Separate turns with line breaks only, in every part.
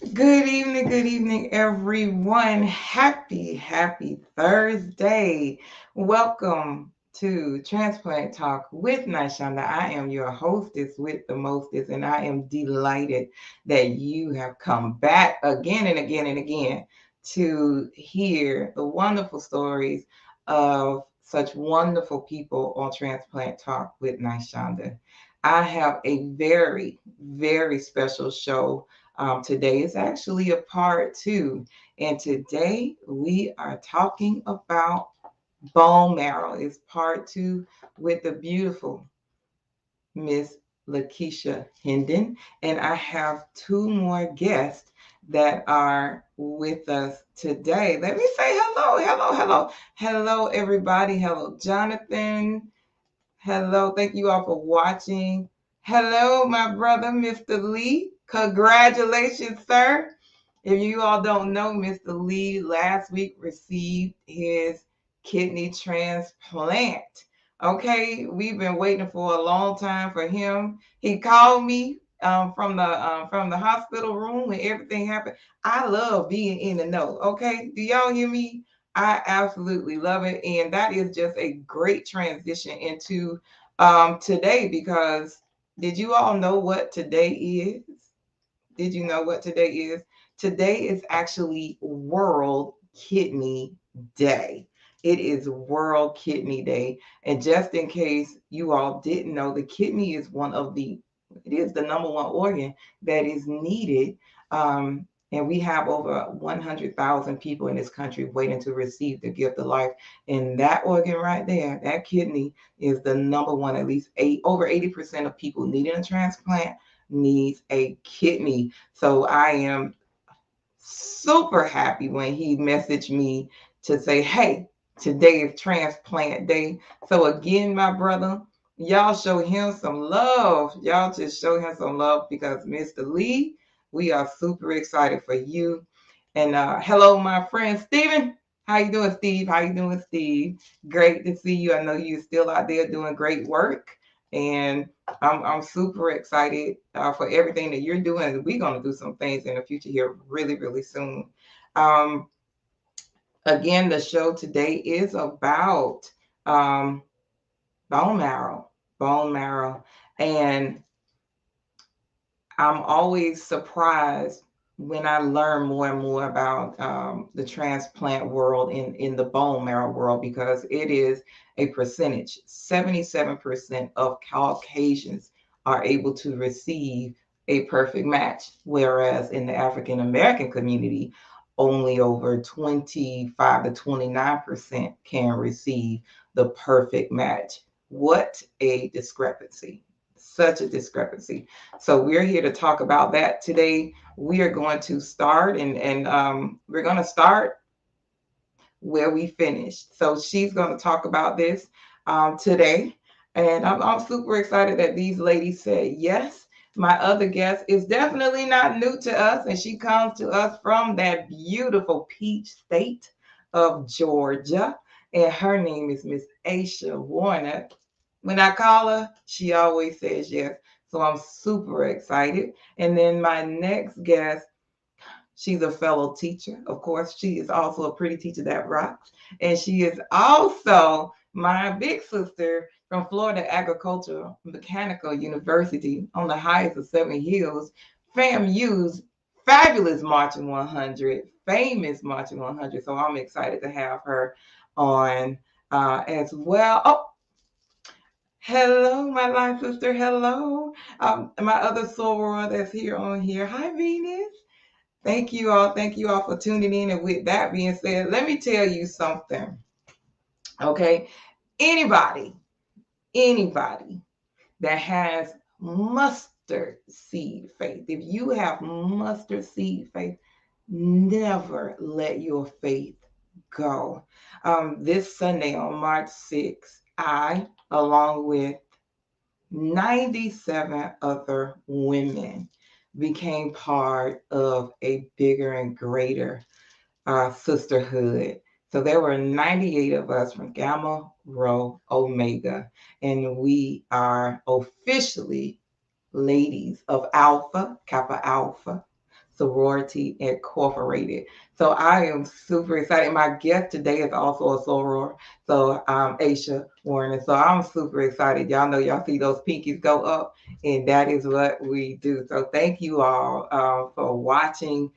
Good evening, everyone. Happy Thursday. Welcome to Transplant Talk with Nashonda. I am your hostess with the mostest, and I am delighted that you have come back again and again and again to hear the wonderful stories of such wonderful people on Transplant Talk with Nashonda. I have a very special show. Today is actually a part two, and today we are talking about bone marrow. It's part two with the beautiful Miss Lakeisha Hendon, and I have two more guests that are with us today. Let me say hello, everybody. Hello, Jonathan. Hello, thank you all for watching. Hello, my brother, Mr. Lee. Congratulations, sir. If you all don't know, Mr. Lee last week received his kidney transplant. Okay, we've been waiting for a long time for him. He called me from the hospital room when everything happened. I love being in the know. Okay, do y'all hear me? I absolutely love it. And that is just a great transition into today because did you all know what today is? Did you know what today is? Today is actually World Kidney Day. It is World Kidney Day. And just in case you all didn't know, the kidney is it is the number one organ that is needed. And we have over 100,000 people in this country waiting to receive the gift of life. And that organ right there, that kidney, is the number one. At least over 80% of people needing a transplant needs a kidney. So I am super happy when he messaged me to say, hey, today is transplant day. So again, my brother, y'all show him some love. Y'all just show him some love because Mr. Lee, we are super excited for you. And hello, my friend Steven. How you doing, Steve? How you doing, Steve? Great to see you. I know you're still out there doing great work. And I'm super excited for everything that you're doing. We're going to do some things in the future here really soon. Um, Again, the show today is about um, bone marrow, bone marrow. And I'm always surprised when I learn more and more about the transplant world in the bone marrow world because it is a percentage. 77% of Caucasians are able to receive a perfect match, whereas in the African American community, only over 25 to 29% can receive the perfect match. What a discrepancy! Such a discrepancy. So we're here to talk about that today. We are going to start, and we're going to start where we finished. So she's going to talk about this today, and I'm super excited that these ladies said yes. My other guest is definitely not new to us, and she comes to us from that beautiful peach state of Georgia, and her name is Miss Aisha Warner. When I call her, she always says yes. So I'm super excited. And then my next guest, she's a fellow teacher. Of course, she is also a pretty teacher that rocks. And she is also my big sister from Florida Agricultural Mechanical University on the highest of Seven Hills, FAMU's fabulous Marching 100, famous Marching 100. So I'm excited to have her on as well. Oh, hello, my line sister. Hello. My other soror that's here on here. Hi, Venus. Thank you all. Thank you all for tuning in. And with that being said, let me tell you something. Okay. Anybody, anybody that has mustard seed faith, if you have mustard seed faith, never let your faith go. This Sunday on March 6th, I, along with 97 other women, became part of a bigger and greater sisterhood. So there were 98 of us from Gamma Rho Omega, and we are officially ladies of Alpha, Kappa Alpha. Sorority Incorporated. So I am super excited. My guest today is also a soror, so Aisha Warren. And so I'm super excited. Y'all know y'all see those pinkies go up, and that is what we do. So thank you all for watching.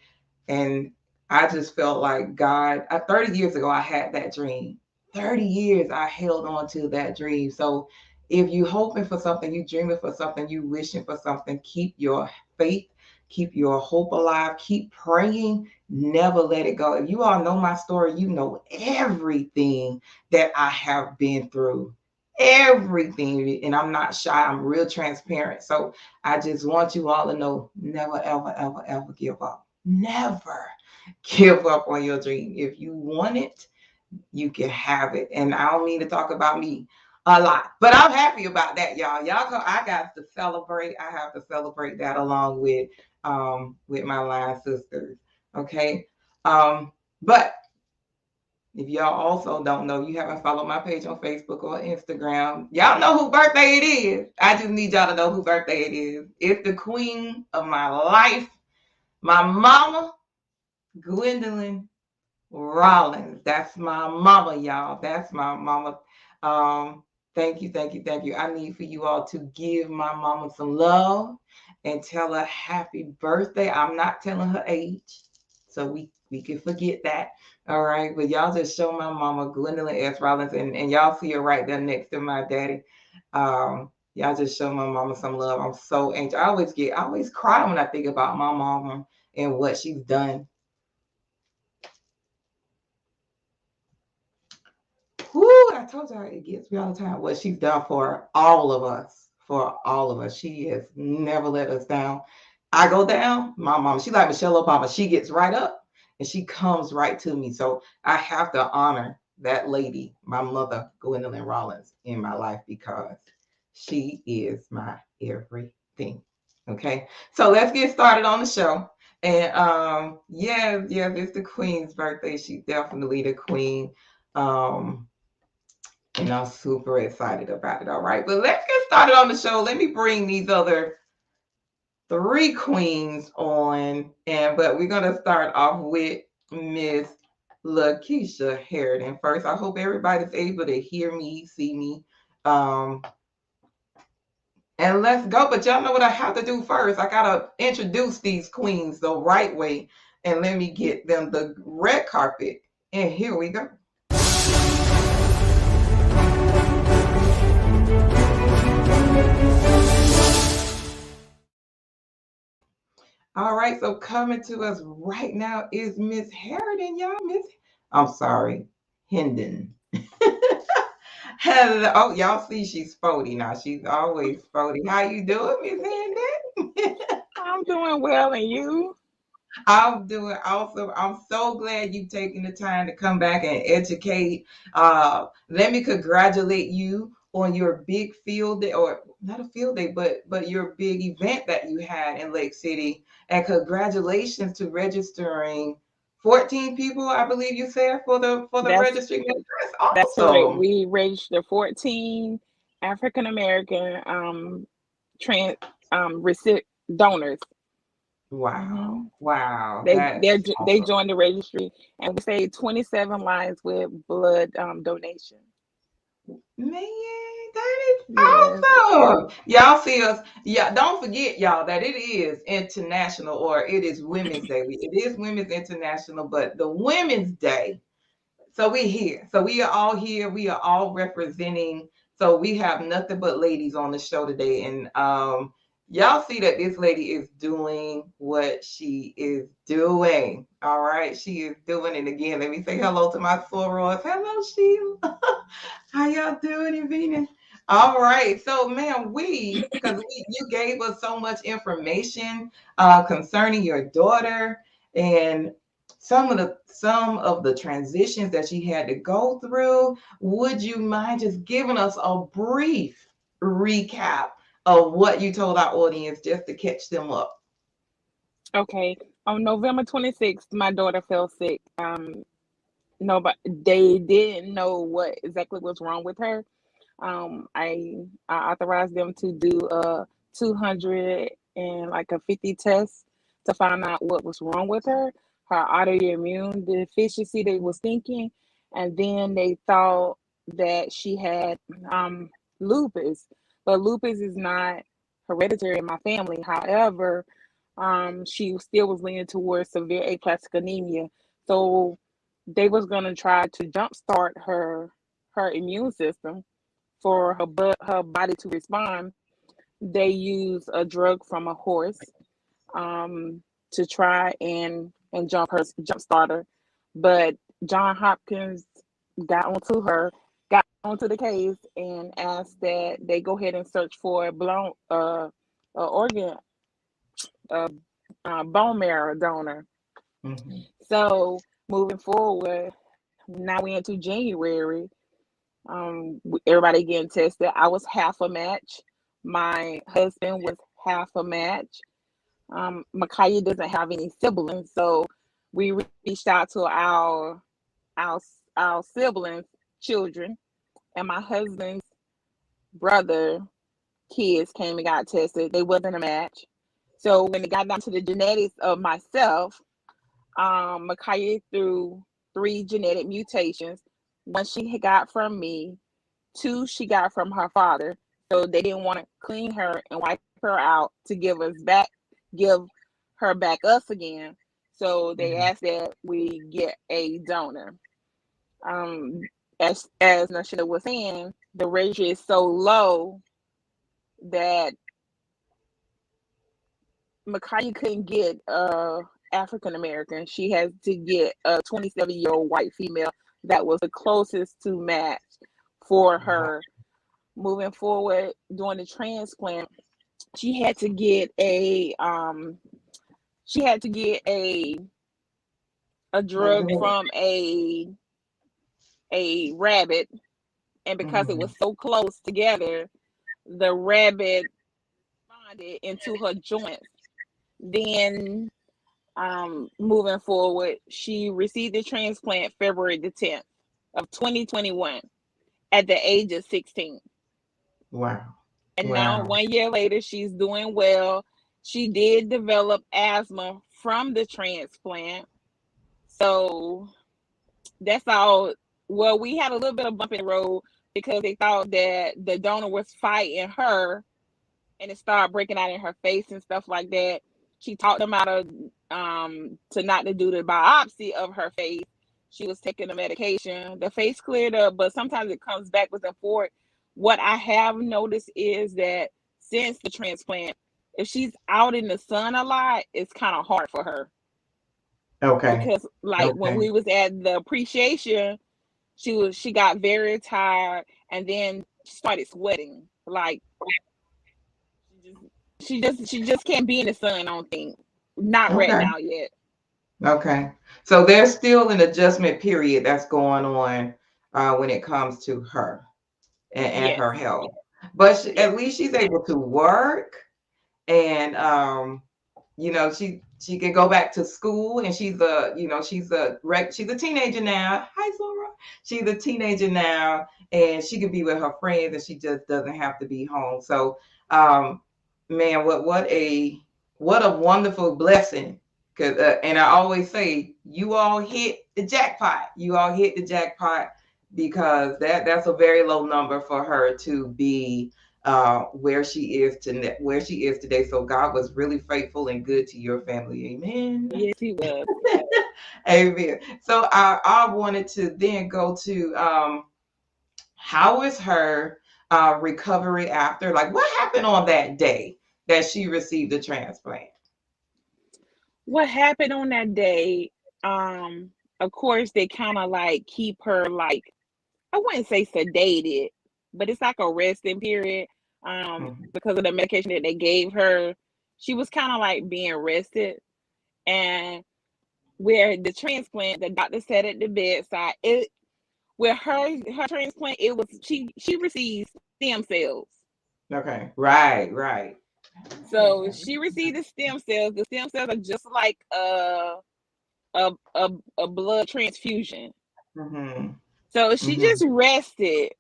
And I just felt like God, 30 years ago, I had that dream. 30 years I held on to that dream. So if you hoping for something, you dreaming for something, you wishing for something, keep your faith, keep your hope alive, keep praying, never let it go. If you all know my story, you know everything that I have been through. Everything. And I'm not shy, I'm real transparent. So I just want you all to know never, ever, ever, ever give up. Never give up on your dream. If you want it, you can have it. And I don't mean to talk about me a lot, but I'm happy about that, y'all. I got to celebrate. I have to celebrate that along with my line sisters. Okay. But if y'all also don't know, you haven't followed my page on Facebook or Instagram, y'all know who birthday it is. I just need y'all to know who birthday it is. It's the queen of my life, my mama, Gwendolyn Rollins. That's my mama, y'all. That's my mama. Um, thank you, thank you, thank you. I need for you all to give my mama some love and tell her happy birthday. I'm not telling her age, so we can forget that. All right, but y'all just show my mama Gwendolyn S. Rollins, and y'all see her right there next to my daddy. Y'all just show my mama some love. I'm so anxious. I always cry when I think about my mama and what she's done. Whoo, I told y'all it gets me all the time. What she's done for all of us. For all of us. She has never let us down. I go down, my mom, she like Michelle Obama. She gets right up and she comes right to me. So I have to honor that lady, my mother, Gwendolyn Rollins, in my life because she is my everything. Okay. So let's get started on the show. And yeah, it's the queen's birthday. She's definitely the queen. Um, and I'm super excited about it. All right, but let's get started on the show. Let me bring these other three queens on, but we're gonna start off with Miss Lakeisha Harridan first. I hope everybody's able to hear me, see me, and let's go. But y'all know what I have to do first. I gotta introduce these queens the right way, and let me get them the red carpet. And here we go. All right, so coming to us right now is Miss Harridan, y'all. I'm sorry, Hendon. Hello. Oh, y'all see she's 40 now. She's always 40. How you doing, Miss Hendon?
I'm doing well, and you?
I'm doing awesome. I'm so glad you've taken the time to come back and educate. Let me congratulate you on your big field day, or not a field day, but your big event that you had in Lake City. And congratulations to registering 14 people, I believe you said, for the
That's
registry. That's
that's correct.
awesome.
We registered 14 African American trans donors.
Wow.
hmm
Wow.
They
Awesome.
joined the registry, and we saved 27 lives with blood donation.
Man, that is
Yes,
awesome. Y'all see us. Yeah, don't forget, y'all, that it is international or it is Women's Day. It is Women's International, but the Women's Day. So we here. So we are all here. We are all representing. So we have nothing but ladies on the show today. And y'all see that this lady is doing what she is doing. All right. She is doing it again. Let me say hello to my sorors. Hello, Sheila. How y'all doing, Evina? All right. So, man, because you gave us so much information concerning your daughter and some of the transitions that she had to go through. Would you mind just giving us a brief recap of what you told our audience just to catch them up?
okay. On November 26th, my daughter fell sick. Nobody, they didn't know what exactly was wrong with her. I authorized them to do 200 and like a 50 tests to find out what was wrong with her, her autoimmune deficiency, they was thinking. And then they thought that she had lupus. But lupus is not hereditary in my family. However, she still was leaning towards severe aplastic anemia. So they was gonna try to jumpstart her immune system for her body to respond. They use a drug from a horse to try and jumpstart her, but John Hopkins got onto the case and asked that they go ahead and search for a organ, uh, bone marrow donor.
Mm-hmm.
So moving forward, now we into January. Everybody getting tested. I was half a match. My husband was half a match. Micaiah doesn't have any siblings, so we reached out to our our siblings, children, and my husband's brother kids came and got tested. They wasn't a match. So when it got down to the genetics of myself, Micaiah threw three genetic mutations. One she got from me, two she got from her father. So they didn't want to clean her and wipe her out to give her back us again. So they
Mm-hmm.
asked that we get a donor. Um, as Nashina was saying, the ratio is so low that Micaiah couldn't get African American. She has to get a 27-year-old white female that was the closest to match for
Wow.
her. Moving forward, during the transplant, she had to get a drug from a rabbit, and because it
Mm-hmm.
was so close together, the rabbit bonded into her joints. Then moving forward, she received the transplant February the 10th of 2021 at the age of 16.
Wow.
And now
Wow.
1 year later, she's doing well. She did develop asthma from the transplant. So that's all. Well, we had a little bit of bump in the road because they thought that the donor was fighting her, and it started breaking out in her face and stuff like that. She talked them out of to not to do the biopsy of her face. She was taking the medication. The face cleared up, but sometimes it comes back with and forth. What I have noticed is that since the transplant, if she's out in the sun a lot, it's kind of hard for her
Okay.
because like when
Okay.
we was at the appreciation, she got very tired and then started sweating. Like she just can't be in the sun, I don't think. Not right
Okay.
now yet.
Okay. So there's still an adjustment period that's going on when it comes to her and
Yes.
her health. But
Yes.
at least she's able to work and she can go back to school and she's a teenager now. Hi Zora. She's a teenager now and she can be with her friends and she just doesn't have to be home. So um man, what a wonderful blessing. Cause and I always say you all hit the jackpot. You all hit the jackpot because that's a very low number for her to be where she is today. So God was really faithful and good to your family. Amen.
Yes, he was.
Amen. So I wanted to then go to how is her recovery after? Like what happened on that day that she received the transplant?
What happened on that day? Of course, they kind of like keep her like I wouldn't say sedated, but it's like a resting period.
Mhm.
Because of the medication that they gave her, she was kind of like being rested. And where the transplant, the doctor said at the bedside, it with her transplant, it was she received stem cells.
Okay. Right. Right.
So she received the stem cells. The stem cells are just like a a, a blood transfusion.
Mm-hmm.
So she
Mm-hmm.
just rested.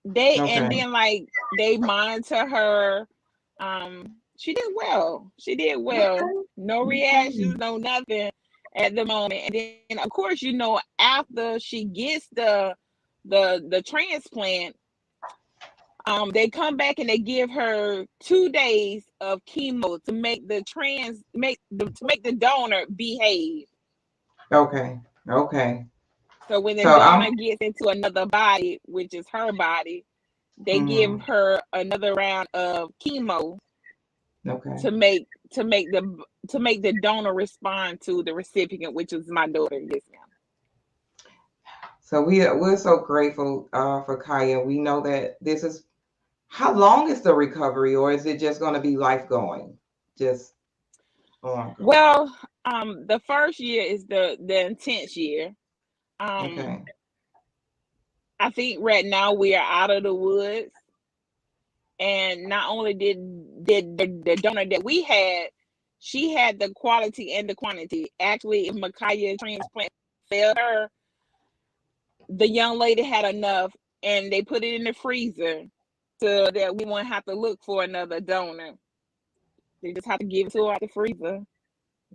They and
Okay.
then like they monitor her. Um, She did well. She did well.
Okay.
No
Okay.
reactions, no nothing at the moment. And then of course, after she gets the transplant, they come back and they give her 2 days of chemo to make the donor behave.
Okay. Okay.
So when the
So I'm
donor gets into another body, which is her body, they give
mhm,
her another round of chemo
okay.
to make to make the to make the donor respond to the recipient, which is my daughter. Yes, ma'am.
So we're so grateful for Kaya. We know that this is how long is the recovery, or is it just going to be life going, just ongoing?
Well, the first year is the intense year. Um,
Okay.
I think right now we are out of the woods, and not only did the donor that we had, she had the quality and the quantity. Actually, if Micaiah transplant failed her, the young lady had enough, and they put it in the freezer so that we won't have to look for another donor. They just have to give it to her out the freezer.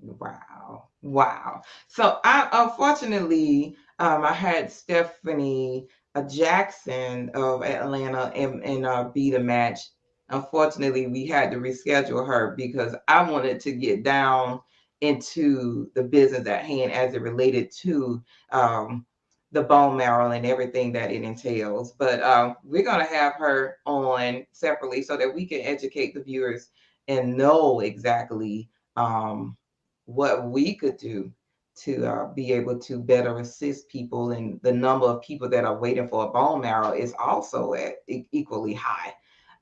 Wow. Wow. So I unfortunately I had Stephanie Jackson of Atlanta and be the match. Unfortunately, we had to reschedule her because I wanted to get down into the business at hand as it related to um, the bone marrow and everything that it entails. But we're going to have her on separately so that we can educate the viewers and know exactly um, what we could do to be able to better assist people. And the number of people that are waiting for a bone marrow is also equally high.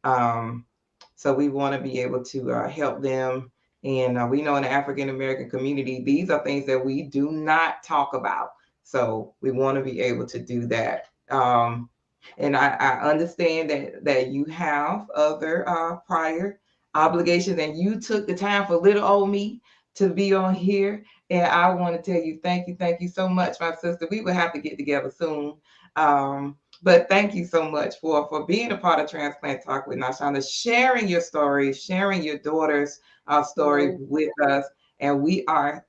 Um, so we want to be able to help them. And we know in the African American community, these are things that we do not talk about. So we want to be able to do that. And I understand that you have other prior obligations, and you took the time for little old me to be on here. And I want to tell you, thank you so much, my sister. We will have to get together soon. But thank you so much for being a part of Transplant Talk with Nashana, sharing your story, sharing your daughter's story
No,
with us. And we are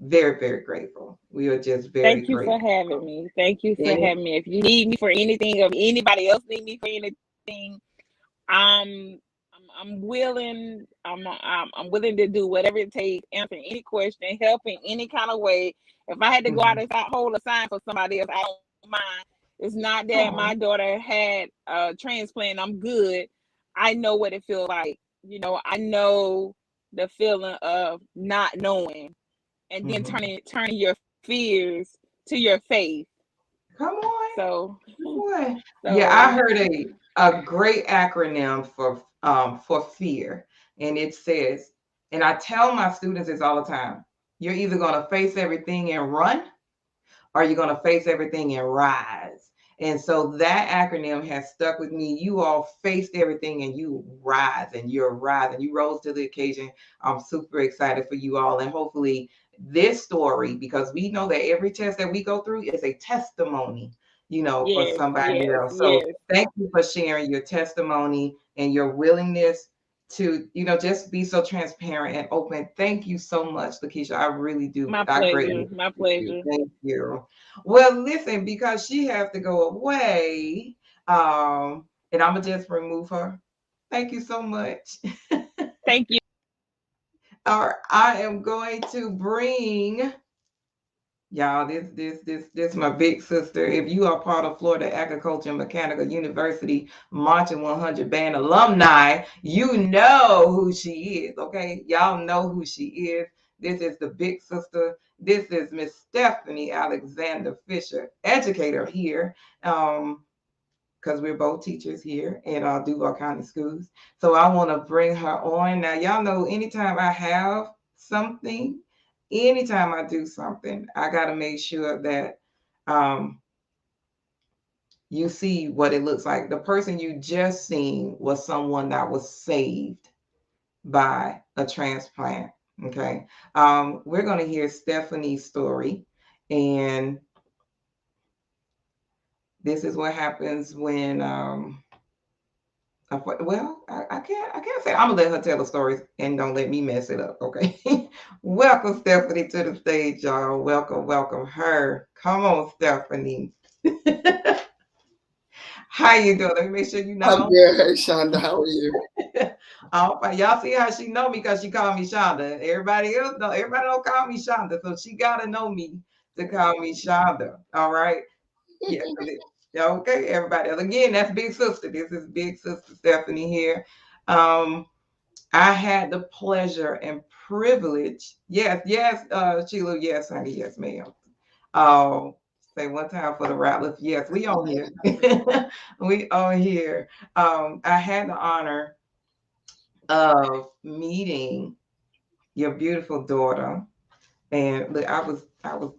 very, very grateful. We are just very
thank you for
grateful.
having me. Thank you for
And
having me. If you need me for anything, or if anybody else need me for anything, I'm I'm willing. I'm willing to do whatever it takes, answering any question, help in any kind of way. If I had to go out
mhm.
and hold a sign for somebody else, I don't mind. It's not that
Oh,
my daughter had a transplant. I'm good. I know what it feels like. I know the feeling of not knowing, and then
mhm.
turning your fears to your faith.
Come on.
So
Boy. Yeah, I
so
heard a great acronym for fear, and it says, and I tell my students this all the time: you're either gonna face everything and run, or you're gonna face everything and rise. And so that acronym has stuck with me. You all faced everything and you rise, and you're rising. You rose to the occasion. I'm super excited for you all, and hopefully this story, because we know that every test that we go through is a testimony, for
yes,
somebody
yes,
else. So
yes.
thank you for sharing your testimony and your willingness to, just be so transparent and open. Thank you so much, Lakeisha. I really do.
My
I greatly
pleasure. My
appreciate you.
pleasure.
Thank you. Well, listen, because she has to go away, and I'm gonna just remove her. Thank you so much.
Thank you.
All right, I am going to bring y'all, this my big sister. If you are part of Florida Agriculture and Mechanical University Marching 100 Band alumni, you know who she is. Okay, y'all know who she is. This is the big sister. This is Miss Stephanie Alexander Fisher, educator here. Because we're both teachers here in Duval County Schools. So I want to bring her on. Now, y'all know anytime I have something, anytime I do something, I got to make sure that um, you see what it looks like. The person you just seen was someone that was saved by a transplant. Okay. We're going to hear Stephanie's story. And this is what happens when Well, I can't say. I'm gonna let her tell the story and don't let me mess it up. Okay. Welcome Stephanie to the stage, y'all. Welcome her. Come on, Stephanie. How you doing? Let me make sure you're not
I'm
on.
good. Hey, Shonda, how are you?
Y'all see how she know me because she called me Shonda. Everybody else know. Everybody don't call me Shonda, so she gotta know me to call me Shonda. All right. Yeah. Yeah, okay, everybody else. Again, that's Big Sister. This is Big Sister Stephanie here. Um, I had the pleasure and privilege. Yes, Sheila, yes, honey, yes, ma'am. Oh, say one time for the Rattlers. Yes, we on here. We on here. I had the honor of meeting your beautiful daughter. And look, I was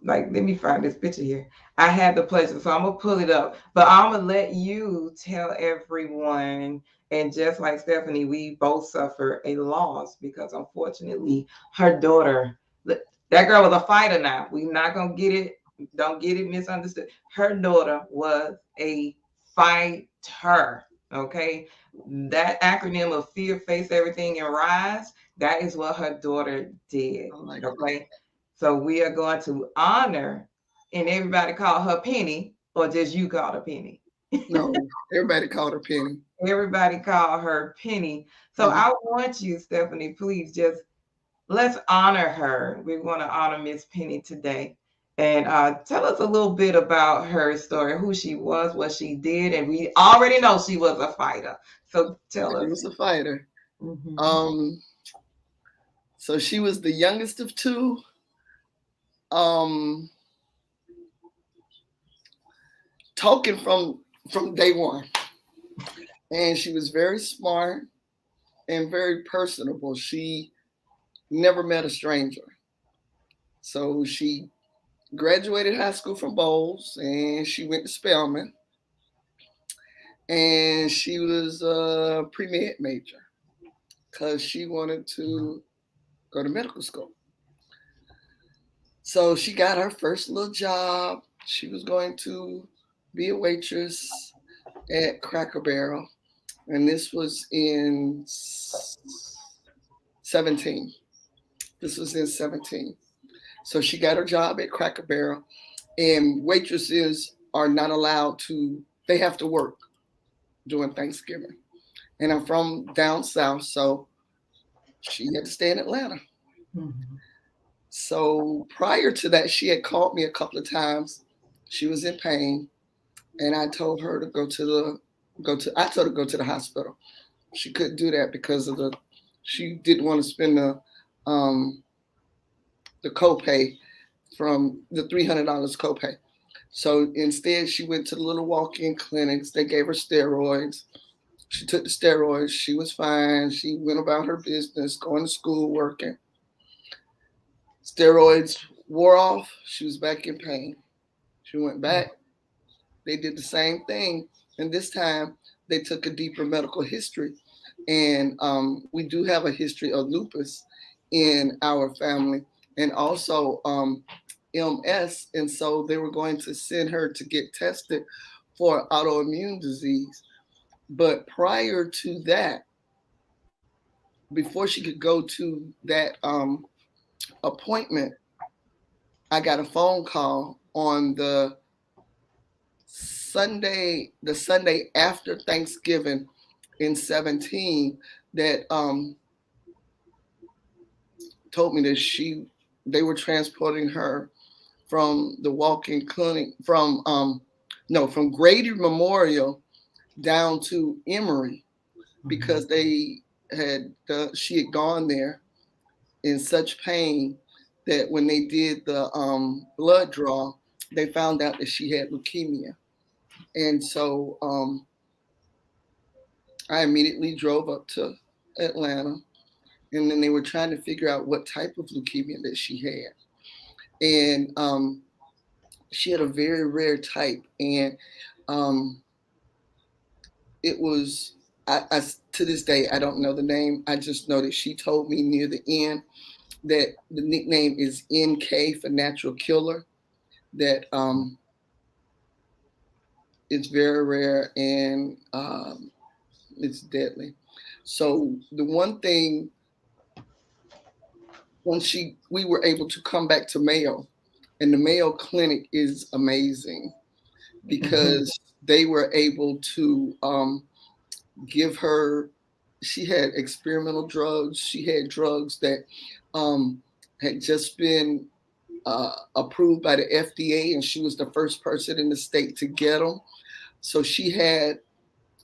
like, let me find this picture here. I had the pleasure, so I'm gonna pull it up. But I'm gonna let you tell everyone. And just like Stephanie, we both suffered a loss because unfortunately, her daughter, that girl was a fighter. Now we're not gonna get it. Don't get it misunderstood. Her daughter was a fighter. Okay, that acronym of fear, face everything, and rise. That is what her daughter did.
I like it.
Okay. So we are going to honor, and everybody call her Penny, or just you call her Penny.
No, everybody called her Penny.
Everybody call her Penny. So
Mhm.
I want you, Stephanie, please just let's honor her. We want to honor Miss Penny today. And tell us a little bit about her story, who she was, what she did. And we already know she was a fighter. So tell
She
us.
was a fighter.
Mhm.
Um, so she was the youngest of two. Um, Talking from day one, and she was very smart and very personable. She never met a stranger. So she graduated high school from Bowles, and she went to Spelman, and she was a pre med major because she wanted to go to medical school. So she got her first little job. She was going to be a waitress at Cracker Barrel, and this was in 17. This was in 17. So she got her job at Cracker Barrel, and waitresses are not allowed to, they have to work during Thanksgiving. And I'm from down south, so she had to stay in Atlanta.
Mhm.
So prior to that, she had called me a couple of times. She was in pain, and I told her to I told her to go to the hospital. She couldn't do that because of she didn't want to spend um the copay from the $300 copay. So instead, she went to the little walk-in clinics. They gave her steroids. She took the steroids. She was fine. She went about her business, going to school, working. Steroids wore off. She was back in pain. She went back. They did the same thing, and this time they took a deeper medical history. And we do have a history of lupus in our family, and also MS. And so they were going to send her to get tested for autoimmune disease. But prior to that, before she could go to that appointment, I got a phone call on the Sunday after Thanksgiving in 17 that told me that they were transporting her from the walk-in clinic from no from Grady Memorial down to Emory because she had gone there in such pain that when they did the blood draw, they found out that she had leukemia. And so I immediately drove up to Atlanta, and then they were trying to figure out what type of leukemia that she had. And she had a very rare type, and um, it was to this day I don't know the name. I just know that she told me near the end that the nickname is NK for natural killer. That it's very rare, and It's deadly. So the one thing, when we were able to come back to Mayo, and the Mayo Clinic is amazing
Mhm.
because they were able to give her. She had experimental drugs. She had drugs that um, had just been approved by the FDA, and she was the first person in the state to get them. So she had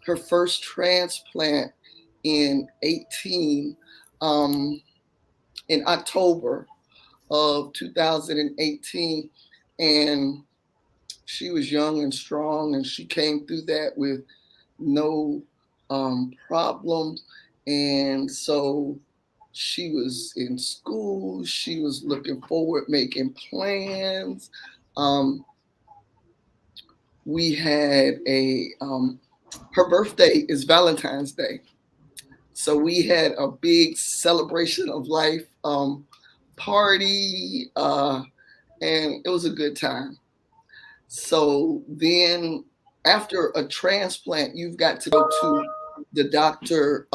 her first transplant in 18 um, in October of 2018, and she was young and strong, and she came through that with no problem. And so she was in school. She was looking forward, making plans. Um, we had her birthday is Valentine's Day. So we had a big celebration of life party, and it was a good time. So then, after a transplant, you've got to go to the doctor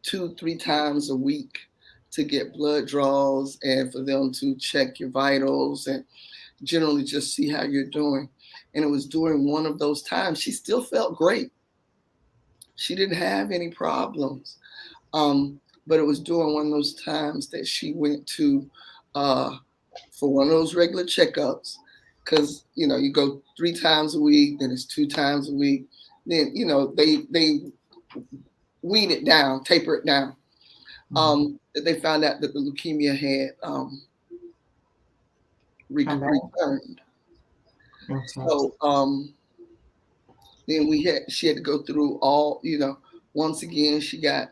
2, 3 times a week to get blood draws and for them to check your vitals and generally just see how you're doing. And it was during one of those times she still felt great. She didn't have any problems. But it was during one of those times that she went to uh, for one of those regular checkups, because you go 3 times a week, then it's 2 times a week, then they wean it down, taper it down.
Mhm.
They found out that the leukemia had
Come back.
returned.
Okay.
So then she had to go through all, once again she got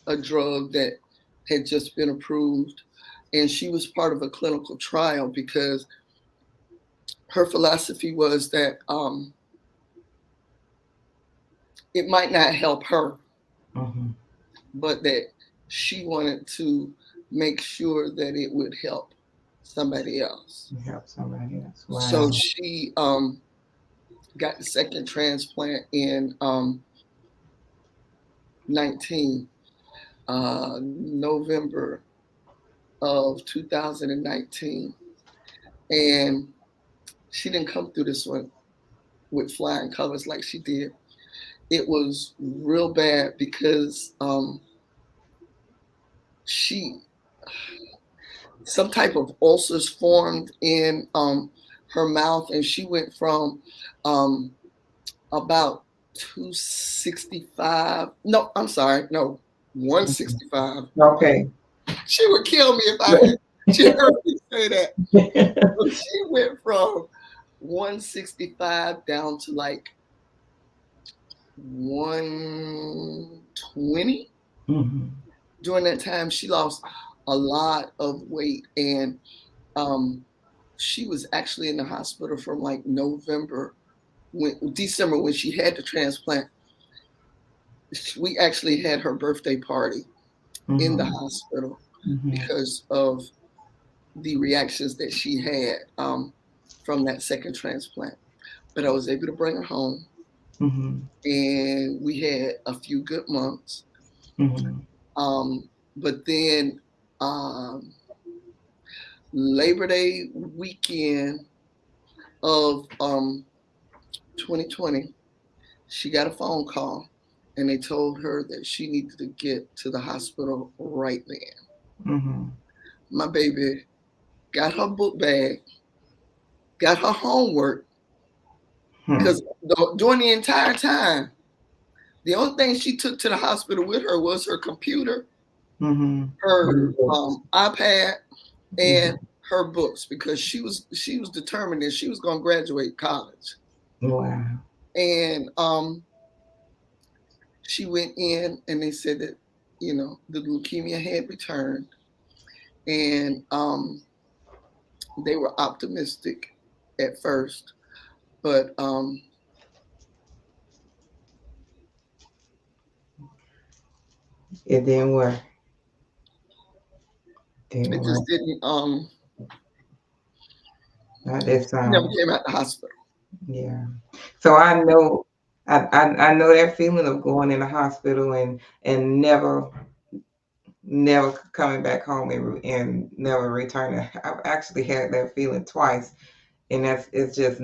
a drug that had just been approved, and she was part of a clinical trial because her philosophy was that it might not help her,
Mhm.
but that she wanted to make sure that it would help somebody else.
You help somebody else.
So
Wow.
she got the second transplant in 19 November of 2019, and she didn't come through this one with flying colors like she did. It was real bad because she some type of ulcers formed in her mouth, and she went from um, about 265. No, I'm sorry, no,
Mhm.
165.
Okay.
She would kill me if she heard me say that. So she went from 165 down to like 120.
Mhm.
During that time, she lost a lot of weight, and um, she was actually in the hospital from like December when she had the transplant. We actually had her birthday party in the
Mhm.
hospital
Mhm.
because of the reactions that she had from that second transplant. But I was able to bring her home,
Mhm.
and we had a few good months.
Mhm.
But then um, Labor Day weekend of 2020, she got a phone call, and they told her that she needed to get to the hospital right then.
Mhm.
My baby got her book bag, got her homework,
Hmm.
because during the entire time, the only thing she took to the hospital with her was her computer,
Mhm.
her
And books.
iPad, and
Mhm.
her books, because she was determined that she was going to graduate college.
Wow.
And she went in, and they said that the leukemia had returned, and they were optimistic at first, but
It didn't work. Didn't
it
work.
just didn't.
Not this
She never
time.
came out the hospital.
Yeah. So I know. I know that feeling of going in the hospital and never coming back home and never returning. I've actually had that feeling twice, and it's just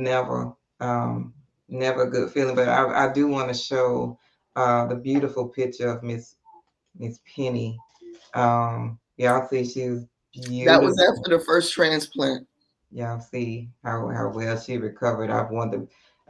um, never a good feeling. But I do want to show the beautiful picture of Miss Penny. Y'all see she was
That was
beautiful.
after the first transplant.
Y'all see how well she recovered.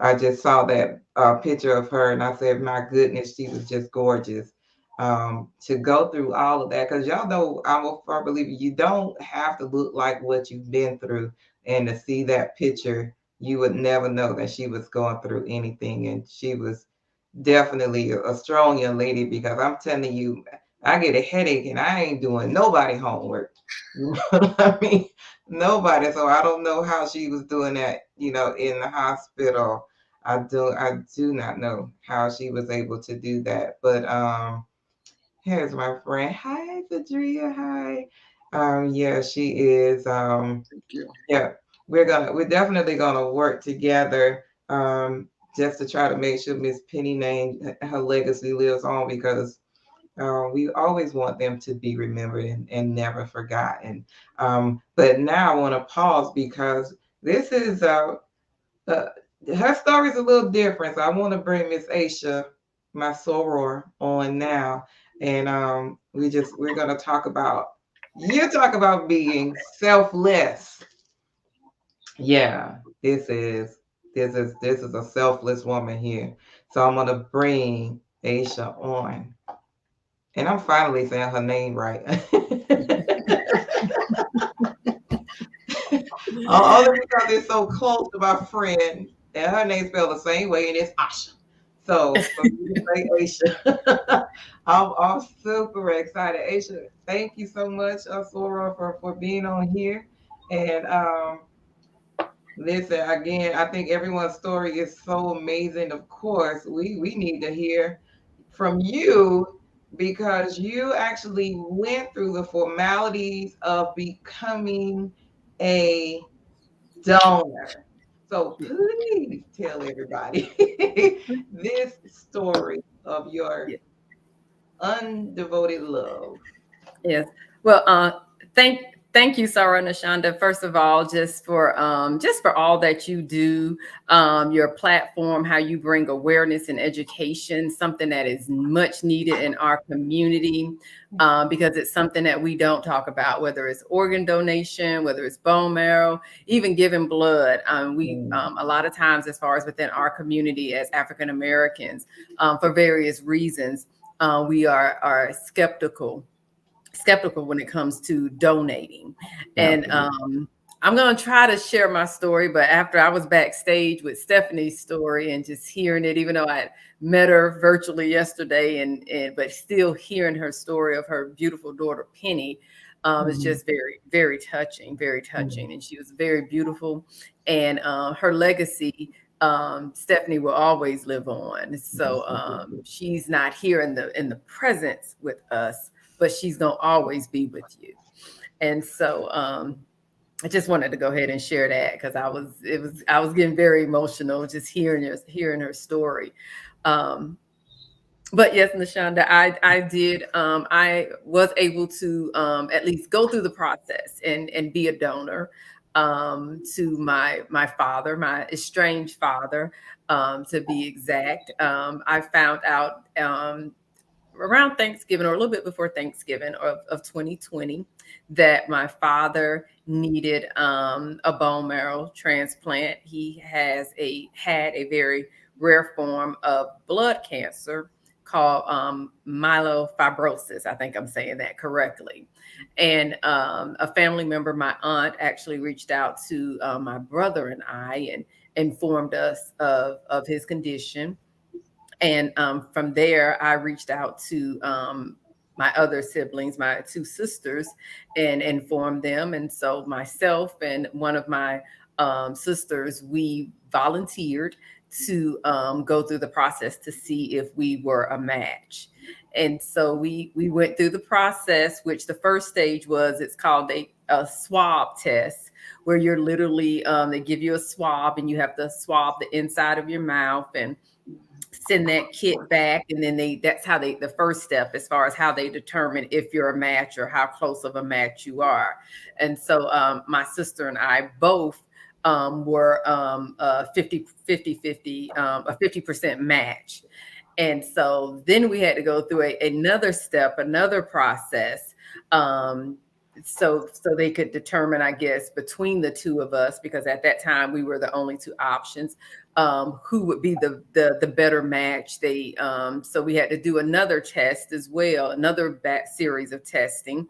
I just saw that picture of her and I said, my goodness, she was just gorgeous. To go through all of that, because y'all know I'm a firm believer, you don't have to look like what you've been through. And to see that picture, you would never know that she was going through anything. And she was definitely a strong young lady because I'm telling you, I get a headache and I ain't doing nobody homework. You know what I mean? Nobody. So I don't know how she was doing that, in the hospital. I do not know how she was able to do that. But here's my friend. Hi, Sadria. Hi. Yeah, she is.
Thank you.
Yeah, we're definitely gonna work together, just to try to make sure Miss Penny name her legacy lives on because we always want them to be remembered and never forgotten. But now I want to pause because this is uh, her story is a little different. So I want to bring Miss Aisha, my soror, on now, and we're gonna talk about you talk about being selfless. Yeah, this is a selfless woman here. So I'm gonna bring Aisha on. And I'm finally saying her name right. Only because it's so close to my friend, and her name spelled the same way, and it's Asha. So for me to say Aisha, I'm super excited. Aisha, thank you so much, Sora, for being on here. And listen, again, I think everyone's story is so amazing. Of course, we need to hear from you because you actually went through the formalities of becoming a donor. So please tell everybody this story of your
Yeah.
undevoted love.
Yes. Well, thank thank you, Sarah and Nashonda. First of all, just for all that you do, your platform, how you bring awareness and education, something that is much needed in our community, because it's something that we don't talk about, whether it's organ donation, whether it's bone marrow, even giving blood. We
Mm,
A lot of times, as far as within our community as African Americans, for various reasons, we are skeptical when it comes to donating. And
absolutely.
I'm going to try to share my story, but after I was backstage with Stephanie's story and just hearing it, even though I met her virtually yesterday, and but still hearing her story of her beautiful daughter Penny, is
Mhm,
just very, very touching, very
mhm.
touching. And she was very beautiful, and her legacy, Stephanie will always live on.
Yes,
So
indeed.
she's not here in the presence with us, but she's gonna always be with you. And so I just wanted to go ahead and share that because I was getting very emotional just hearing her story. Um, but yes, Nashonda, I was able to at least go through the process and be a donor to my father, my estranged father, to be exact. I found out around Thanksgiving or a little bit before Thanksgiving of 2020 that my father needed a bone marrow transplant. He had a very rare form of blood cancer called myelofibrosis. I think I'm saying that correctly. And a family member, my aunt, actually reached out to my brother and I and informed us of his condition. And from there, I reached out to my other siblings, my two sisters, and informed them. And so myself and one of my sisters, we volunteered to go through the process to see if we were a match. And so we went through the process, which the first stage was, it's called a swab test, where you're literally they give you a swab and you have to swab the inside of your mouth and send that kit back, and then that's how they, the first step as far as how they determine if you're a match or how close of a match you are. And so my sister and I both were 50 a 50% match. And so then we had to go through another step, another process. Um, so they could determine, I guess, between the two of us, because at that time we were the only two options, who would be the better match. So we had to do another test as well, another series of testing,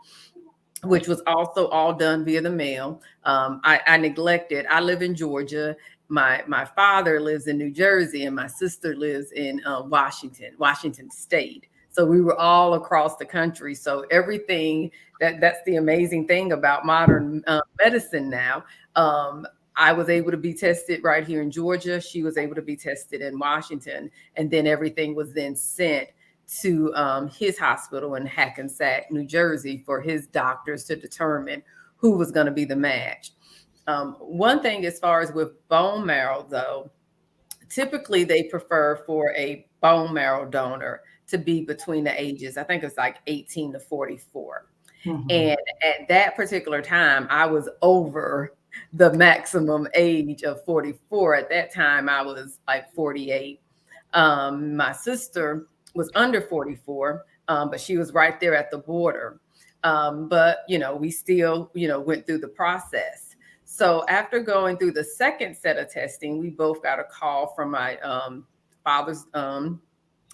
which was also all done via the mail. I neglected. I live in Georgia. My father lives in New Jersey, and my sister lives in Washington State. So we were all across the country. So everything that's the amazing thing about modern medicine now. I was able to be tested right here in Georgia. She was able to be tested in Washington, and then everything was then sent to his hospital in Hackensack, New Jersey, for his doctors to determine who was going to be the match. One thing, as far as with bone marrow, though, typically they prefer for a bone marrow donor to be between the ages, I think it's like 18 to 44.
Mm-hmm.
And at that particular time, I was over the maximum age of 44. At that time, I was like 48. My sister was under 44, but she was right there at the border. But, we still, went through the process. So after going through the second set of testing, we both got a call from my father's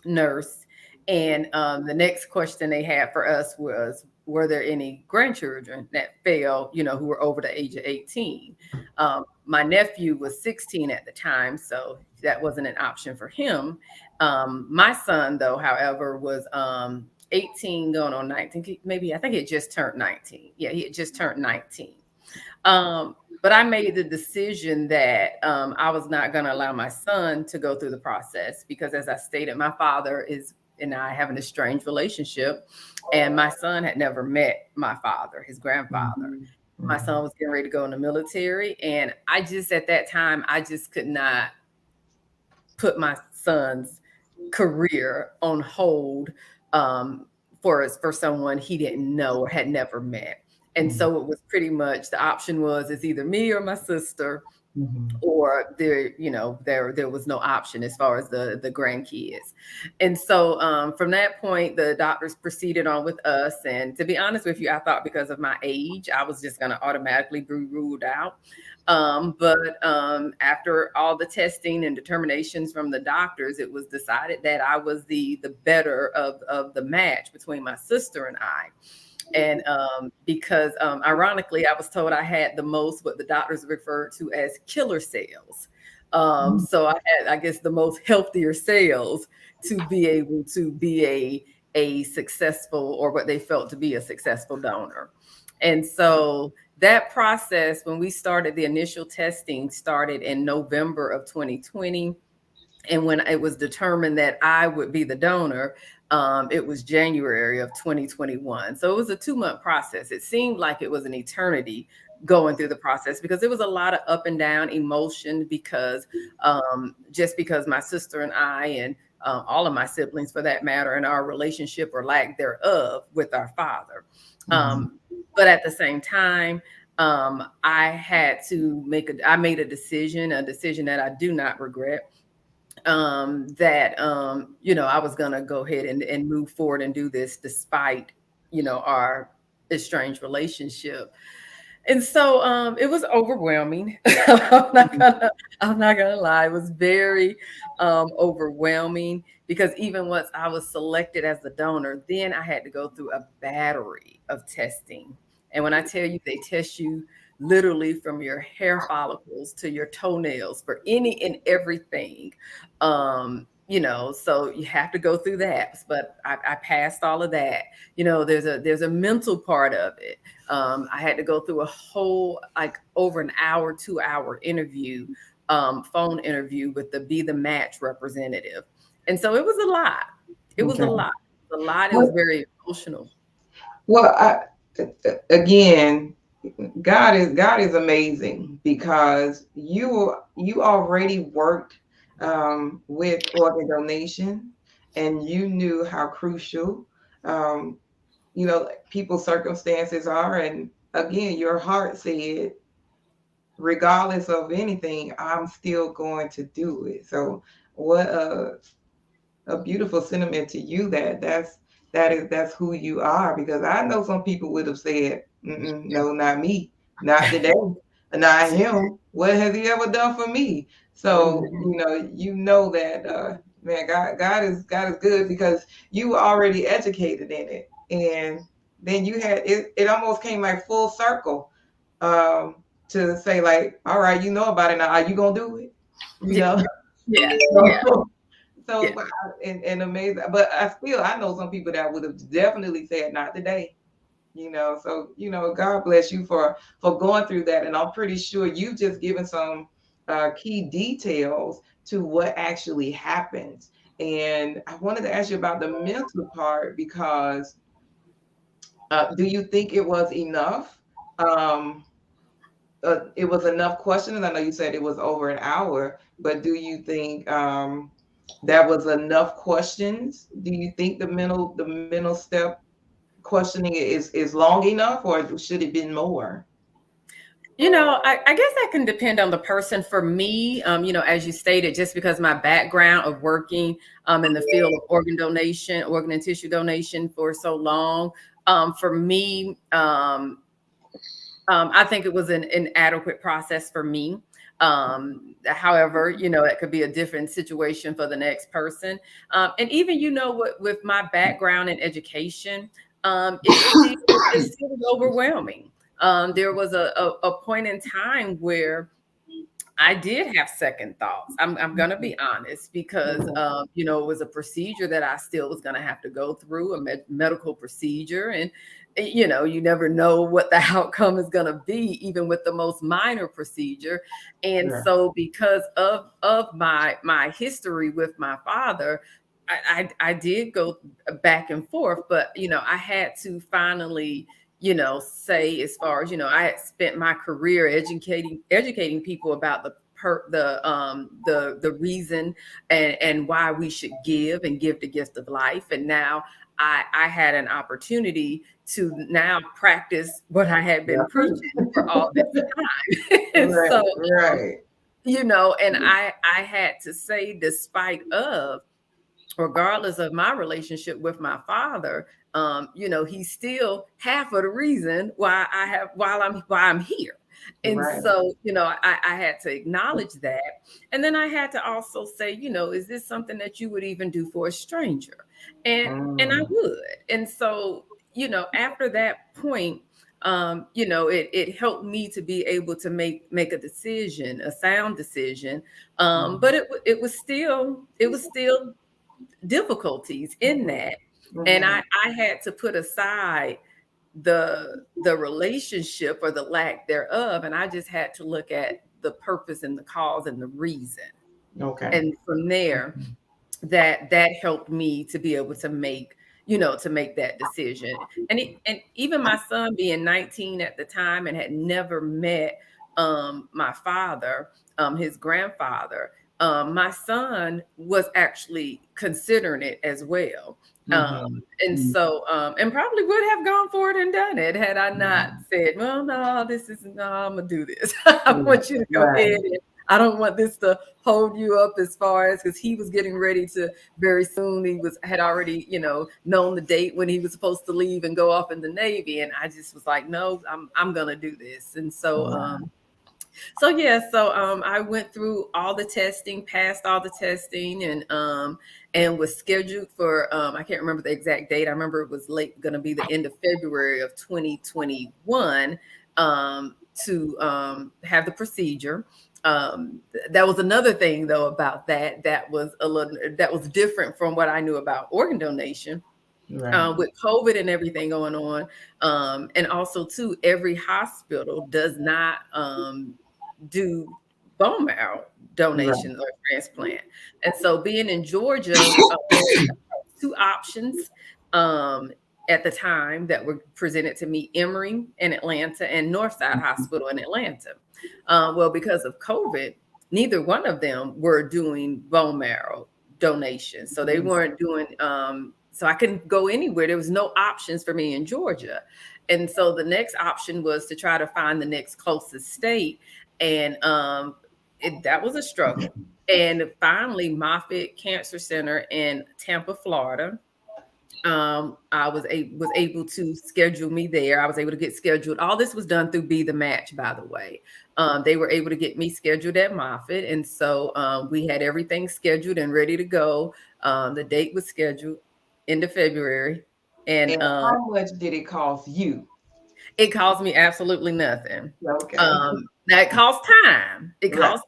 nurse. And the next question they had for us was, were there any grandchildren that fell, who were over the age of 18? My nephew was 16 at the time, so that wasn't an option for him. My son, though, however, was 18 going on 19. Maybe, I think he had just turned 19. Yeah, he had just turned 19. But I made the decision that I was not going to allow my son to go through the process, because, as I stated, my father and I have an estranged relationship, and my son had never met my father, his grandfather.
Mm-hmm.
My son was getting ready to go in the military, and I just, at that time, I just could not put my son's career on hold for someone he didn't know or had never met. And so it was pretty much, the option was, it's either me or my sister,
Mm-hmm.
or there was no option as far as the grandkids. And so from that point, the doctors proceeded on with us. And to be honest with you, I thought because of my age, I was just going to automatically be ruled out. But after all the testing and determinations from the doctors, it was decided that I was the better of the match between my sister and I. And because ironically, I was told I had the most, what the doctors referred to as killer cells. So I had, I guess, the most healthier cells to be able to be a successful, or what they felt to be a successful donor. And so that process, when we started the initial testing, started in November of 2020. And when it was determined that I would be the donor, it was January of 2021. So it was a 2-month process. It seemed like it was an eternity going through the process, because it was a lot of up and down emotion, because just because my sister and I, and all of my siblings for that matter, and our relationship or lack thereof with our father. But at the same time, I had to I made a decision that I do not regret, that I was gonna go ahead and move forward and do this despite our estranged relationship. And so it was overwhelming. I'm not gonna lie, it was very overwhelming, because even once I was selected as the donor, then I had to go through a battery of testing. And when I tell you, they test you literally from your hair follicles to your toenails for any and everything. So you have to go through that. But I passed all of that. There's a mental part of it. I had to go through a whole, like, over an hour, 2-hour interview, phone interview with the Be the Match representative. And so it was a lot. It was a lot. It was a lot. It was very emotional.
Well, again, God is amazing, because you already worked with organ donation, and you knew how crucial, um, people's circumstances are. And again, your heart said, regardless of anything, I'm still going to do it. So, what a beautiful sentiment to you, that's who you are. Because I know some people would have said, no, not me, not today, not him. What has he ever done for me? So
Mhm.
that, man, God is good, because you were already educated in it, and then you had it. It almost came like full circle, to say, like, all right, you know about it now. Are you gonna do it? You
Yeah,
know.
yeah, yeah,
So, so,
yeah.
and amazing. But I know some people that would have definitely said not today. So God bless you for going through that, and I'm pretty sure you've just given some key details to what actually happens. And I wanted to ask you about the mental part, because do you think it was enough? Um, it was enough questions. I know you said it was over an hour, but do you think that was enough questions? Do you think the mental step questioning is long enough, or should it been more?
I guess that can depend on the person. For me, as you stated, just because my background of working in the field of organ donation, organ and tissue donation for so long, for me, I think it was an inadequate process for me. However, it could be a different situation for the next person. And even, with my background in education, it's still overwhelming. There was a point in time where I did have second thoughts. I'm gonna be honest, because
Mhm.
it was a procedure that I still was gonna have to go through, a medical procedure, and you never know what the outcome is gonna be, even with the most minor procedure. And
Yeah.
so, because of my history with my father, I did go back and forth, but I had to finally say, as far as I had spent my career educating people about the reason and why we should give the gift of life. And now I had an opportunity to now practice what I had been
Yeah.
preaching for all this time. And
Right.
so, um,
Right.
and I had to say, despite of, regardless of my relationship with my father, he's still half of the reason why I'm here. And
Right.
so, I had to acknowledge that. And then I had to also say, is this something that you would even do for a stranger? And I
Mm.
would. And so, after that point, it helped me to be able to make a decision, a sound decision. But
Mhm.
it was still difficulties in that. And I,
Mhm.
I had to put aside the relationship or the lack thereof, and I just had to look at the purpose and the cause and the reason.
Okay.
And from there, that helped me to be able to make that decision. And even my son, being 19 at the time and had never met my father, his grandfather, my son was actually considering it as well.
Mhm.
And so, and probably would have gone for it and done it had I not
Mhm.
said, well, no, no, I'm gonna do this. I
Yeah.
want you to go
Right.
ahead, and I don't want this to hold you up, as far as, because he was getting ready to, very soon, he had already known the date when he was supposed to leave and go off in the Navy. And I just was like, no, I'm gonna do this. And so
Wow.
I went through all the testing, passed all the testing, and was scheduled for, I can't remember the exact date. I remember it was late, going to be the end of February of 2021, to have the procedure. That was another thing, though, about that was different from what I knew about organ donation,
Right.
with COVID and everything going on. And also, too, every hospital does not do bone marrow
Right.
donations or transplant. And so, being in Georgia, two options um, at the time that were presented to me: Emory in Atlanta and Northside Hospital in Atlanta. Well, because of COVID, neither one of them were doing bone marrow donations. So they weren't doing, so I couldn't go anywhere. There was no options for me in Georgia. And so the next option was to try to find the next closest state. And that was a struggle. And finally, Moffitt Cancer Center in Tampa, Florida, I was able to schedule me there. I was able to get scheduled. All this was done through Be the Match, by the way. They were able to get me scheduled at Moffitt, and so we had everything scheduled and ready to go. The date was scheduled end of February, and
And how much did it cost you?
it cost me absolutely nothing.
Okay.
Now it costs time. It
Right.
costs,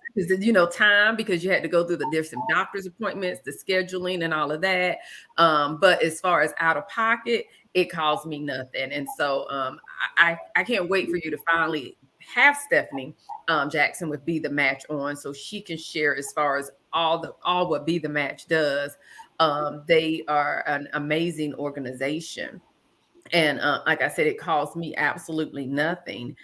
time because you had to go through the different doctor's appointments, the scheduling, and all of that. But as far as out of pocket, it cost me nothing. And so I can't wait for you to finally have Stephanie Jackson with Be the Match on, so she can share as far as all what Be the Match does. They are an amazing organization. And like I said, it cost me absolutely nothing.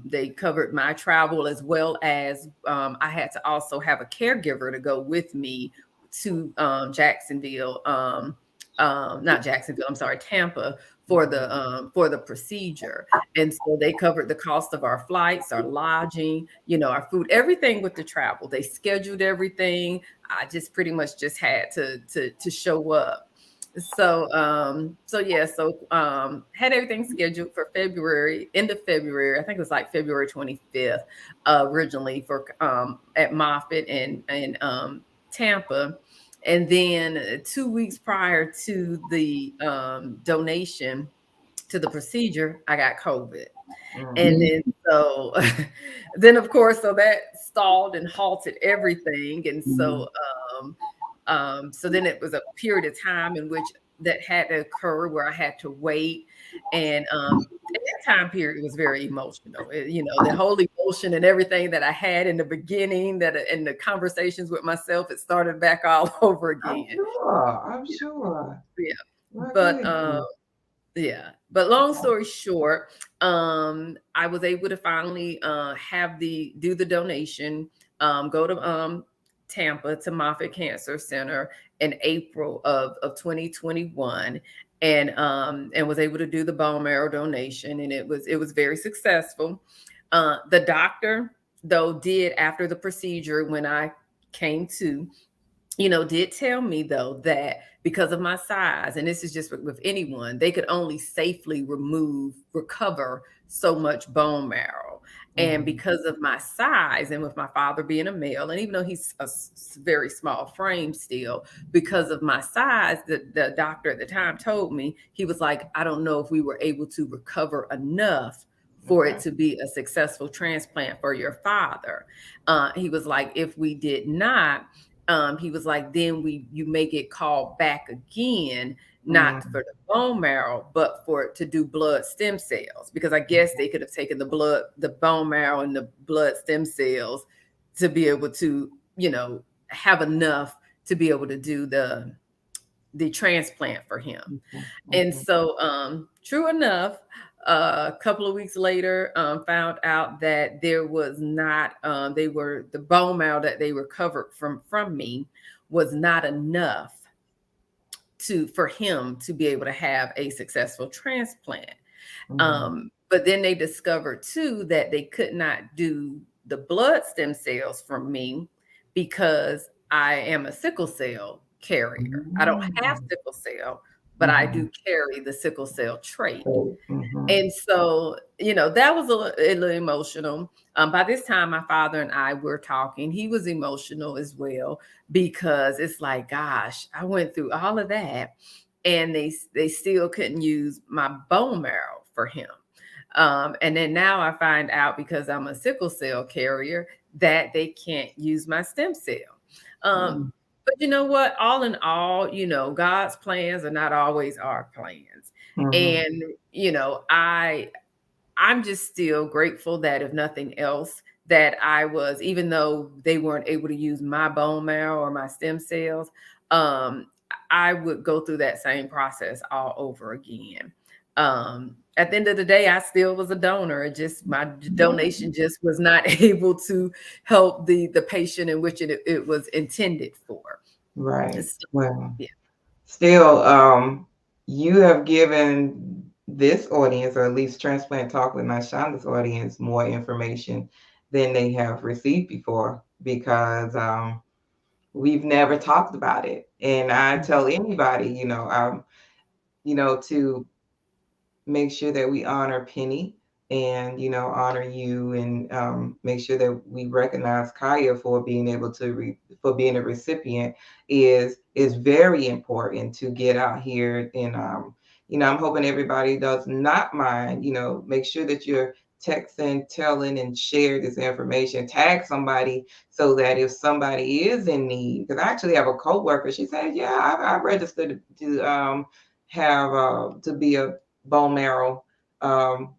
They covered my travel, as well as I had to also have a caregiver to go with me to Jacksonville, not Jacksonville, I'm sorry, Tampa, for the procedure. And so they covered the cost of our flights, our lodging, our food, everything with the travel. They scheduled everything. I just pretty much just had to show up. So had everything scheduled for February, end of February. I think it was like February 25th, originally for at Moffitt and Tampa. And then 2 weeks prior to the donation, to the procedure, I got COVID. And then then of course, so that stalled and halted everything. And so then it was a period of time in which that had to occur where I had to wait. And at that time period, it was very emotional. The whole emotion and everything that I had in the beginning, that and the conversations with myself, it started back all over
I'm
again.
sure. I'm sure.
Yeah.
My
But
goodness.
yeah. But long story short, I was able to finally do the donation, go to Tampa to Moffitt Cancer Center in April of 2021, and was able to do the bone marrow donation, and it was very successful. The doctor, though, did, after the procedure, when I came to, did tell me, though, that because of my size, and this is just with anyone, they could only safely recover so much bone marrow. And because of my size, and with my father being a male, and even though he's a very small frame still, because of my size, the doctor at the time told me, he was like, I don't know if we were able to recover enough for it to be a successful transplant for your father. He was like, if we did not, he was like, then you may get called back again, not for the bone marrow, but to do blood stem cells, because I guess they could have taken the bone marrow and the blood stem cells to be able to, have enough to be able to do the transplant for him. And so, true enough, a couple of weeks later, found out that there was not, the bone marrow that they recovered from me was not enough for him to be able to have a successful transplant. But then they discovered too that they could not do the blood stem cells from me because I am a sickle cell carrier. I don't have sickle cell, but I do carry the sickle cell trait. And so, that was a little emotional. By this time, my father and I were talking. He was emotional as well, because it's like, gosh, I went through all of that, and they still couldn't use my bone marrow for him. And then now I find out, because I'm a sickle cell carrier, that they can't use my stem cell. But you know what? All in all, God's plans are not always our plans. And, I'm just still grateful that, if nothing else, that even though they weren't able to use my bone marrow or my stem cells, I would go through that same process all over again. At the end of the day, I still was a donor. It just my donation just was not able to help the patient in which it was intended for.
Right.
So,
Well,
yeah.
still, you have given this audience, or at least Transplant Talk with My Shonda's audience, more information than they have received before because we've never talked about it. And I tell anybody, to make sure that we honor Penny and honor you and make sure that we recognize Kaya for being able to for being a recipient is very important to get out here and I'm hoping everybody does not mind, make sure that you're texting, telling, and share this information, tag somebody so that if somebody is in need, because I actually have a coworker, she said, yeah, I registered to have to be a bone marrow um,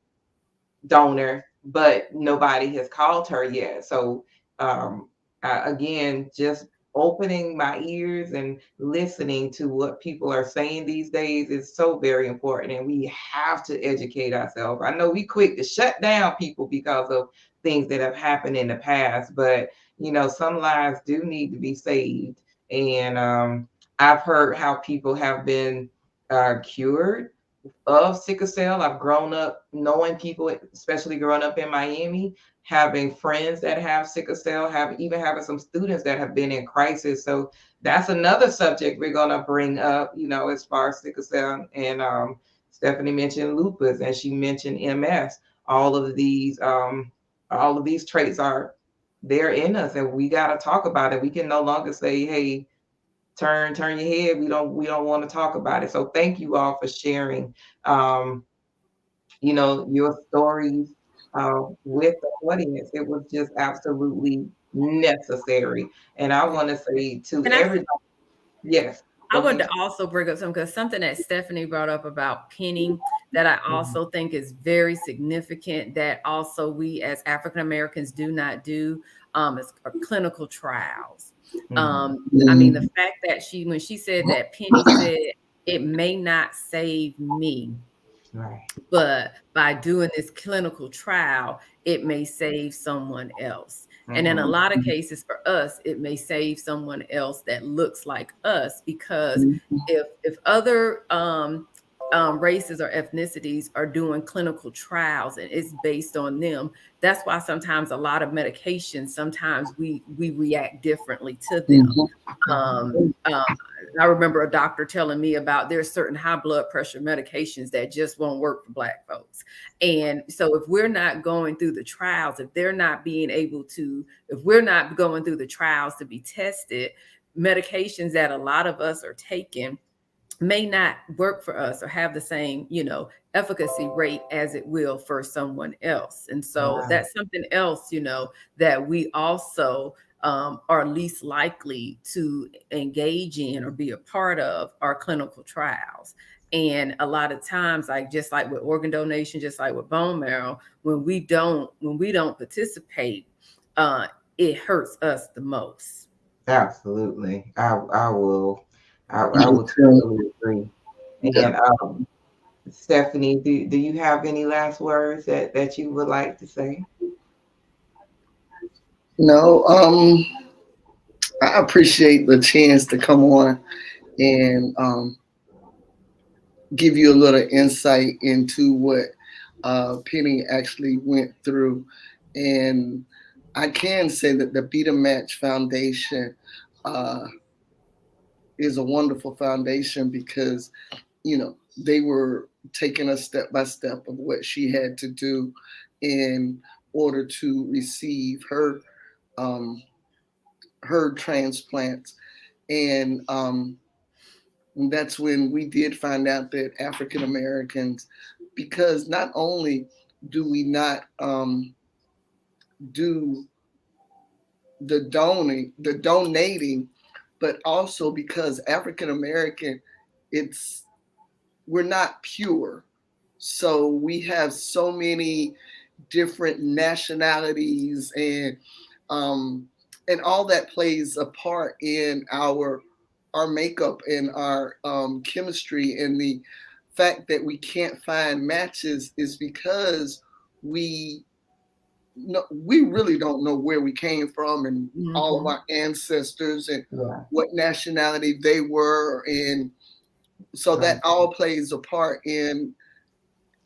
donor, but nobody has called her yet. So, again, just opening my ears and listening to what people are saying these days is so very important. And we have to educate ourselves. I know we quick to shut down people because of things that have happened in the past, but some lives do need to be saved. And I've heard how people have been cured of sickle cell. I've grown up knowing people, especially growing up in Miami, having friends that have sickle cell, have even having some students that have been in crisis. So that's another subject we're gonna bring up, as far as sickle cell. And Stephanie mentioned lupus, and she mentioned MS. All of these, all of these traits are they're in us, and we got to talk about it. We can no longer say, "Hey, turn your head, we don't want to talk about it." So thank you all for sharing um your stories with the audience. It was just absolutely necessary. And I want to say to
And
everybody, yes,
I
go
wanted
ahead.
to also bring up something because something that Stephanie brought up about penning that I also think is very significant that also we as African Americans do not do is clinical trials.
Mhm.
I mean, the fact that when she said that Penny said it may not save me,
Right.
but by doing this clinical trial, it may save someone else. And in a
Mhm.
lot of cases for us, it may save someone else that looks like us because if other races or ethnicities are doing clinical trials and it's based on them, that's why sometimes a lot of medications, sometimes we react differently to them. Um, um, I remember a doctor telling me about there's certain high blood pressure medications that just won't work for Black folks. And so if we're not going through the trials, if they're not being able to, if we're not going through the trials to be tested, medications that a lot of us are taking may not work for us or have the same, efficacy rate as it will for someone else. And so
Right.
that's something else, that we also are least likely to engage in or be a part of our clinical trials. And a lot of times, like just like with organ donation, just like with bone marrow, when we don't participate, uh, it hurts us the most.
Absolutely. I will totally agree.
Yeah.
And Stephanie, do you have any last words that you would like to say?
No, I appreciate the chance to come on and give you a little insight into what Penny actually went through. And I can say that the Beat a Match Foundation uh, is a wonderful foundation because, they were taking us step by step of what she had to do in order to receive um, her transplants. And that's when we did find out that African Americans, because not only do we not do the donating, but also because African American, it's we're not pure. So we have so many different nationalities um, and all that plays a part in our makeup and our chemistry and the fact that we can't find matches is because we no, we really don't know where we came from and all of
Mhm.
our ancestors and
Yeah.
what nationality they were, and so that
Right.
all plays a part in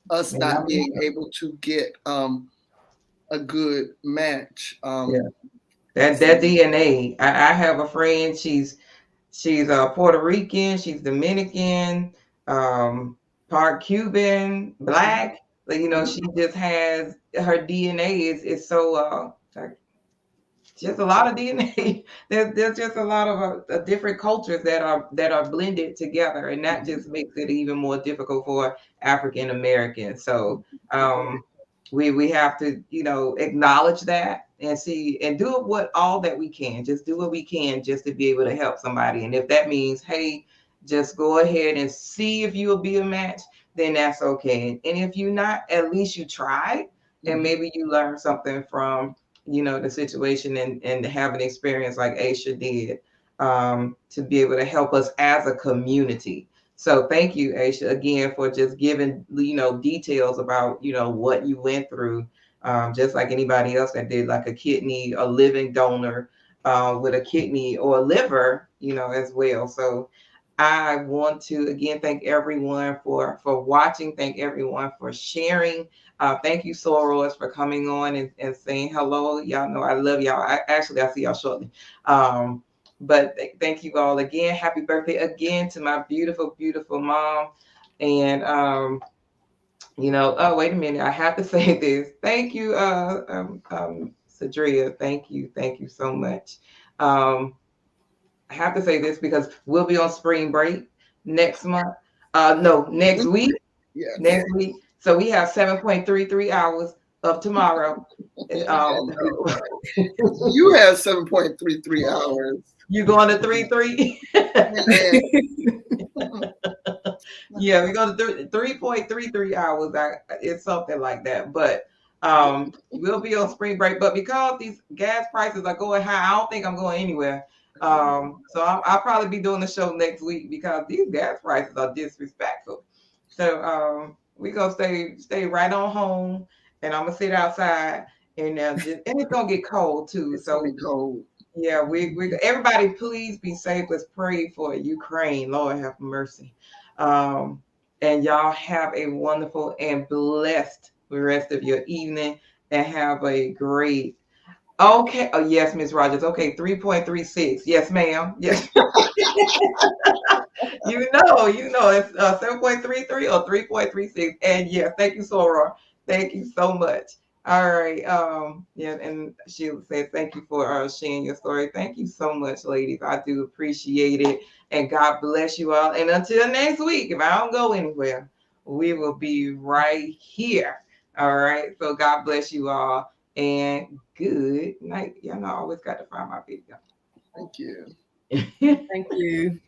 us
And
not
I mean,
being able to get a good match.
yeah, that DNA. I have a friend. She's Puerto Rican. She's Dominican. Part Cuban, black. But she just has her DNA is so just a lot of DNA. There's just a lot of different cultures that are blended together, and that just makes it even more difficult for African Americans. So we have to acknowledge that and see and do what all that we can. Just do what we can just to be able to help somebody. And if that means, hey, just go ahead and see if you'll be a match, then that's okay. And if you're not, at least you tried, and
Mhm.
maybe you learned something from the situation and have an experience like Aisha did, to be able to help us as a community. So thank you, Aisha, again for just giving details about what you went through, just like anybody else that did like a kidney, a living donor with a kidney or a liver, as well. So I want to again thank everyone for watching. Thank everyone for sharing. Thank you, Soros, for coming on and saying hello. Y'all know I love y'all. I'll see y'all shortly. But thank you all again. Happy birthday again to my beautiful, beautiful mom. And oh wait a minute, I have to say this. Thank you, Sadria. Thank you so much. Um, I have to say this because we'll be on spring break next month. No, next week.
Yes.
Next week. So we have 7.33 hours of tomorrow. Um,
You have 7.33 hours.
you going to 3.3?
Man.
Yeah, we go to 3.33 hours. It's something like that. But we'll be on spring break. But because these gas prices are going high, I don't think I'm going anywhere. So I'll probably be doing the show next week because these gas prices are disrespectful. So we gonna stay right on home, and I'm gonna sit outside, and and it's gonna get cold too.
It's gonna
So
be cold.
yeah, we everybody please be safe. Let's pray for Ukraine. Lord have mercy. Um, and y'all have a wonderful and blessed rest of your evening, and have a great. Okay. Oh yes, Miss Rogers. Okay, 3.36. Yes, ma'am. Yes. It's 7.33 or 3.36. And yes, thank you, Sora. Thank you so much. All right. Yeah, and Sheila said thank you for sharing your story. Thank you so much, ladies. I do appreciate it. And God bless you all. And until next week, if I don't go anywhere, we will be right here. All right. So God bless you all. And good night. Y'all know I always got to find my
Thank you.
video.
Thank you.